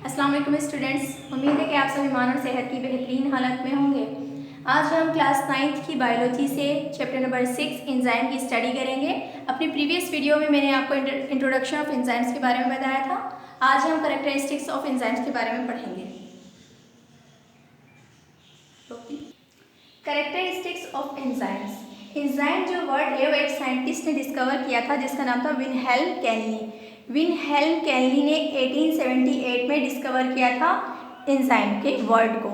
अस्सलाम वालेकुम स्टूडेंट्स, उम्मीद है कि आप सभी ईमान और सेहत की बेहतरीन हालत में होंगे। आज हम क्लास 9th की बायोलॉजी से चैप्टर नंबर 6 एंजाइम की स्टडी करेंगे। अपनी प्रीवियस वीडियो में मैंने आपको इंट्रोडक्शन ऑफ एंजाइम्स के बारे में बताया था। आज हम कैरेक्टरिस्टिक्स ऑफ एंजाइम्स के बारे में पढ़ेंगे। Characteristics of enzymes. एंजाइम जो वर्ड है वो एक साइंटिस्ट ने डिस्कवर किया था जिसका नाम था विनहेल्म कैनली। विनहेल्म कैनली ने 1878 में डिस्कवर किया था एंजाइम के वर्ड को।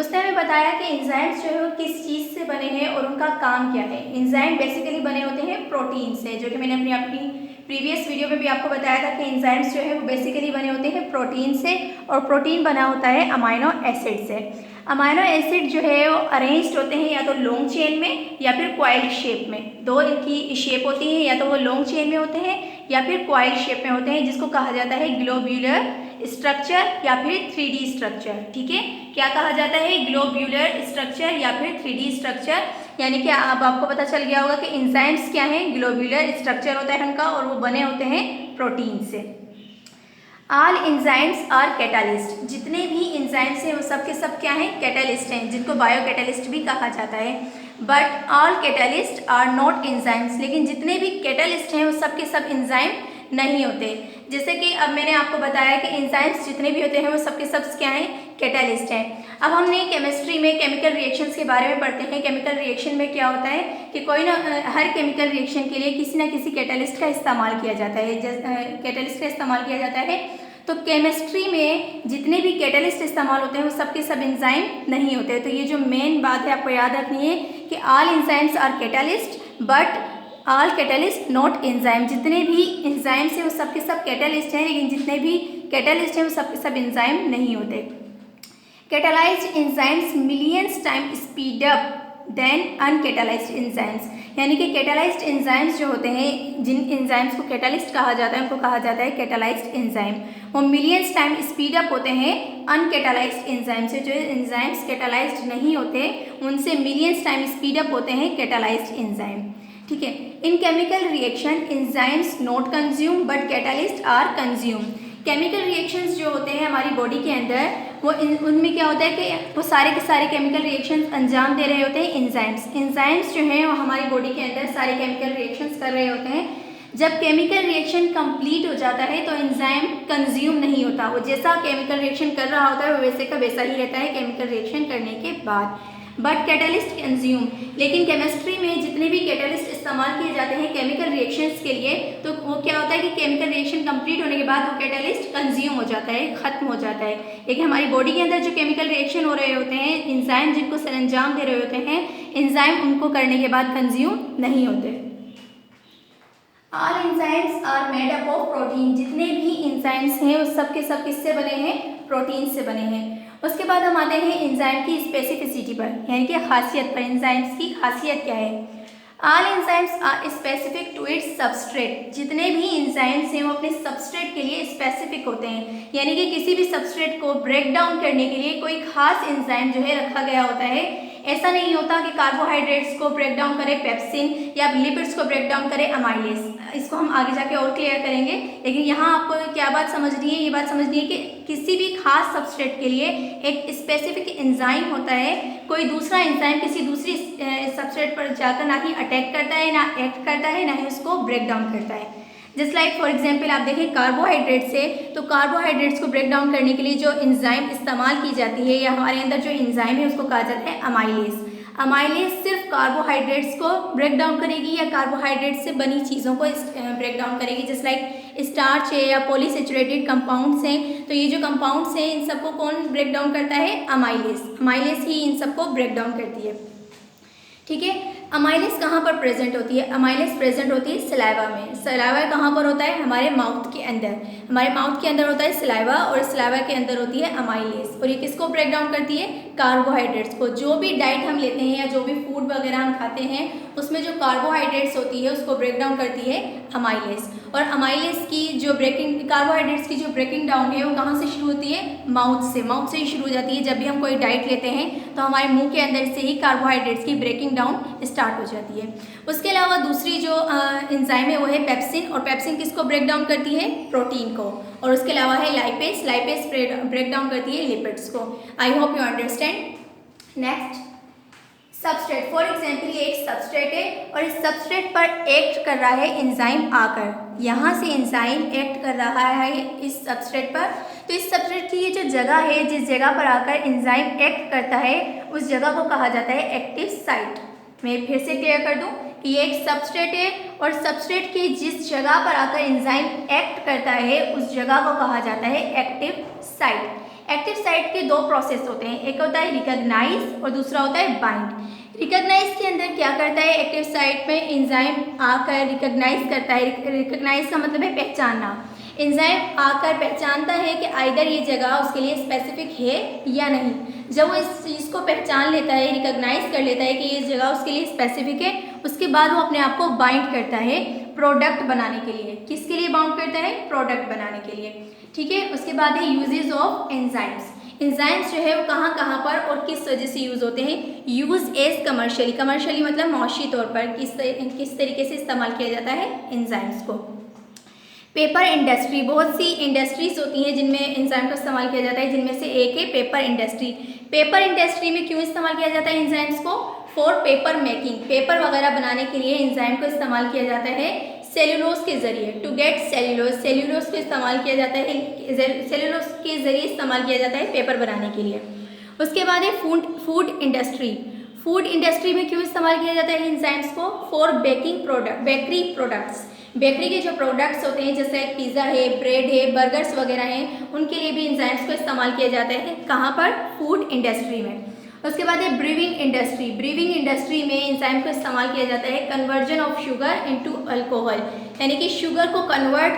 उसने हमें बताया कि एंजाइम्स जो है वो किस चीज़ से बने हैं और उनका काम क्या है। एंजाइम बेसिकली बने होते हैं प्रोटीन से, जो कि मैंने अपनी प्रीवियस वीडियो में भी आपको बताया था कि एंजाइम्स जो है वो बेसिकली बने होते हैं प्रोटीन से, और प्रोटीन बना होता है अमाइनो एसिड से। अमाइनो एसिड जो है वो अरेंज्ड होते हैं या तो लॉन्ग चेन में या फिर क्वाइल शेप में। दो इनकी शेप होती है, या तो वो लॉन्ग चेन में होते हैं या फिर क्वाइल शेप में होते हैं, जिसको कहा जाता है ग्लोब्यूलर स्ट्रक्चर या फिर 3D स्ट्रक्चर। ठीक है, क्या कहा जाता है? ग्लोब्यूलर स्ट्रक्चर या फिर 3D स्ट्रक्चर। यानी कि अब आपको पता चल गया होगा कि एंजाइम्स क्या हैं। ग्लोब्यूलर स्ट्रक्चर होता है उनका, और वो बने होते हैं प्रोटीन से। All enzymes are catalyst. जितने भी एंजाइम्स हैं वो सब के सब क्या हैं? कैटालिस्ट हैं, जिनको बायो कैटालिस्ट भी कहा जाता है। But all catalyst are not enzymes. लेकिन जितने भी कैटालिस्ट हैं वो सब के सब एंजाइम नहीं होते। जैसे कि अब मैंने आपको बताया कि एंजाइम्स जितने भी होते हैं वो सब के सब क्या हैं? कैटालिस्ट हैं। अब हमने केमिस्ट्री में केमिकल रिएक्शंस के बारे में पढ़ते हैं। केमिकल रिएक्शन में क्या होता है कि कोई ना हर केमिकल रिएक्शन के लिए किसी न किसी कैटालिस्ट का इस्तेमाल किया जाता है। कैटालिस्ट का इस्तेमाल किया जाता है। तो केमिस्ट्री में जितने भी कैटालिस्ट इस्तेमाल होते हैं वो सब के सब एंजाइम नहीं होते। तो ये जो मेन बात है आपको याद रखनी है कि all enzymes are catalyst but all catalyst not enzyme. जितने भी एंजाइम्स हैं वो सब के सब कैटालिस्ट हैं, लेकिन जितने भी कैटालिस्ट हैं वो सब के सब एंजाइम नहीं होते। Catalysed enzymes millions time speed up then uncatalysed enzymes. यानी कि कैटालाइज्ड एंजाइम्स जो होते हैं, जिन एंजाइम्स को कैटालिस्ट कहा जाता है उनको कहा जाता है कैटालाइज्ड एंजाइम। वो मिलियंस टाइम स्पीड अप होते हैं अनकैटालाइज्ड एंजाइम से। जो एंजाइम्स कैटालाइज्ड नहीं होते उनसे मिलियंस टाइम स्पीड अप होते हैं कैटालाइज्ड एंजाइम। ठीक है, in chemical reaction enzymes not consume but catalyst are consume. Chemical reactions जो होते हैं हमारी बॉडी के अंदर, वो उनमें क्या होता है कि वो सारे के सारे केमिकल रिएक्शंस अंजाम दे रहे होते हैं एंजाइम्स। एंजाइम्स जो हैं वो हमारी बॉडी के अंदर सारे केमिकल रिएक्शंस कर रहे होते हैं। जब केमिकल रिएक्शन कंप्लीट हो जाता है तो एंजाइम कंज्यूम नहीं होता। वो जैसा केमिकल रिएक्शन कर रहा होता है वो वैसे का वैसा ही रहता है केमिकल रिएक्शन करने के बाद। But catalyst consume. लेकिन केमिस्ट्री में जितने भी कैटालिस्ट इस्तेमाल किए जाते हैं केमिकल रिएक्शंस के लिए, तो वो क्या होता है कि केमिकल रिएक्शन कंप्लीट होने के बाद वो कैटालिस्ट कंज्यूम हो जाता है, खत्म हो जाता है। लेकिन हमारी बॉडी के अंदर जो केमिकल रिएक्शन हो रहे होते हैं, एंजाइम जिनको सरंजाम दे रहे होते हैं, एंजाइम उनको करने के बाद कंज्यूम नहीं होते। All enzymes are made up of protein. जितने भी एंजाइम्स हैं वो सब के सब किससे बने हैं? प्रोटीन से बने हैं। उसके बाद हम आते हैं एंजाइम की स्पेसिफिसिटी पर, यानी कि खासियत पर। एंजाइम्स की खासियत क्या है? All enzymes are specific to its substrate. जितने भी एंजाइम्स हैं वो अपने सबस्ट्रेट के लिए स्पेसिफिक होते हैं, यानी कि किसी भी सबस्ट्रेट को ब्रेक डाउन करने के लिए कोई खास एंजाइम जो है रखा गया होता है। ऐसा नहीं होता कि कार्बोहाइड्रेट्स को ब्रेक डाउन करे पेप्सिन या लिपिड्स को ब्रेक डाउन करे अमाइलेज। इसको हम आगे जाके और क्लियर करेंगे। लेकिन यहाँ आपको क्या बात समझनी है? ये बात समझनी है कि किसी भी खास सबस्ट्रेट के लिए एक स्पेसिफिक एंजाइम होता है। कोई दूसरा एंजाइम किसी दूसरी सबस्ट्रेट पर जाकर ना ही अटैक करता है, ना एक्ट करता है, ना ही उसको ब्रेक डाउन करता है। जस्ट लाइक फॉर एग्जाम्पल आप देखें कार्बोहाइड्रेट्स से, तो कार्बोहाइड्रेट्स को ब्रेक डाउन करने के लिए जो एंजाइम इस्तेमाल की जाती है, या हमारे अंदर जो एंजाइम है उसको कहा जाता है अमाइलेज। अमाइलेज सिर्फ कार्बोहाइड्रेट्स को ब्रेक डाउन करेगी या कार्बोहाइड्रेट से बनी चीज़ों को ब्रेक डाउन करेगी। जस्ट लाइक स्टार्च है या पॉलीसेचुरेटेड कंपाउंड्स हैं, तो ये जो कंपाउंड्स हैं इन सबको कौन ब्रेक डाउन करता है? अमाइलेज। अमाइलेज ही इन सबको ब्रेक डाउन करती है। ठीक है, अमाइलेज कहाँ पर प्रेजेंट होती है? अमाइलेज प्रेजेंट होती है सलाइवा में। सलाइवा कहाँ पर होता है? हमारे माउथ के अंदर। हमारे माउथ के अंदर होता है सलाइवा, और सलाइवा के अंदर होती है अमाइलेज। और ये किसको ब्रेक डाउन करती है? कार्बोहाइड्रेट्स को। जो भी डाइट हम लेते हैं या जो भी फूड वगैरह हम खाते हैं उसमें जो कार्बोहाइड्रेट्स होती है उसको ब्रेक डाउन करती है अमाइलेज। और अमाइलेज की जो ब्रेकिंग, कार्बोहाइड्रेट्स की जो ब्रेकिंग डाउन है वो कहाँ से शुरू होती है? माउथ से। माउथ से ही शुरू हो जाती है। जब भी हम कोई डाइट लेते हैं तो हमारे मुँह के अंदर से ही कार्बोहाइड्रेट्स की ब्रेकिंग डाउन स्टार्ट हो जाती है। उसके अलावा दूसरी जो एंजाइम है वो है पेप्सिन, और पेप्सिन किसको ब्रेक डाउन करती है? प्रोटीन को। और उसके अलावा है लाइपेस, लाइपेस ब्रेक डाउन करती है लिपिड्स को। I hope you understand. Next, substrate. For example ये एक सबस्ट्रेट है और इस सबस्ट्रेट पर एक्ट कर रहा है एंजाइम आकर, यहाँ से एंजाइम एक्ट कर रहा है इस सबस्ट्रेट पर। तो इस सबस्ट्रेट की ये जो जगह है, जिस जगह पर आकर एंजाइम एक्ट करता है, उस जगह को कहा जाता है एक्टिव साइट। मैं फिर से क्लियर कर दूं कि ये एक सबस्ट्रेट है और सबस्ट्रेट की जिस जगह पर आकर एंजाइम एक्ट करता है, उस जगह को कहा जाता है एक्टिव साइट। एक्टिव साइट के दो प्रोसेस होते हैं, एक होता है रिकॉग्नाइज और दूसरा होता है बाइंड। रिकॉग्नाइज के अंदर क्या करता है? एक्टिव साइट में एंजाइम आकर रिकॉग्नाइज करता है। रिकॉग्नाइज का मतलब है पहचानना। एंजाइम आकर पहचानता है कि आइदर ये जगह उसके लिए स्पेसिफिक है या नहीं। जब वो इस चीज़ को पहचान लेता है, रिकॉग्नाइज कर लेता है कि ये जगह उसके लिए स्पेसिफिक है, उसके बाद वो अपने आप को बाइंड करता है प्रोडक्ट बनाने के लिए। किसके लिए बाउंड करता है? प्रोडक्ट बनाने के लिए। ठीक है। उसके बाद है यूजेज ऑफ एंजाइम्स। एंजाइम्स जो है वो कहाँ कहाँ पर और किस वजह से यूज़ होते हैं? Use as commercially. कमर्शियली मतलब मौशी तौर पर किस तरीके से इस्तेमाल किया जाता है एंजाइम्स को। पेपर इंडस्ट्री, बहुत सी इंडस्ट्रीज होती हैं जिनमें एंजाइम का इस्तेमाल किया जाता है, जिनमें से एक है पेपर इंडस्ट्री। पेपर इंडस्ट्री में क्यों इस्तेमाल किया जाता है एंजाइम्स को? For paper making. पेपर वगैरह बनाने के लिए एंजाइम को इस्तेमाल किया जाता है सेलुलोज के जरिए। टू गेट सेलुलोज, सेलुलोज को इस्तेमाल किया जाता है, सेलुलोज के जरिए इस्तेमाल किया जाता है पेपर बनाने के लिए। उसके बाद है फूड इंडस्ट्री। फूड इंडस्ट्री में क्यों इस्तेमाल किया जाता है एंजाइम्स को? For baking product, bakery products. Bakery के जो प्रोडक्ट्स होते हैं जैसे पिज़्ज़ा है, ब्रेड है, बर्गर्स वगैरह हैं, उनके लिए भी एंजाइम्स को इस्तेमाल किया जाता है। कहाँ पर? फूड इंडस्ट्री में। उसके बाद है ब्रीविंग इंडस्ट्री। ब्रीविंग इंडस्ट्री में एंजाइम को इस्तेमाल किया जाता है conversion of sugar into alcohol, यानी कि शुगर को कन्वर्ट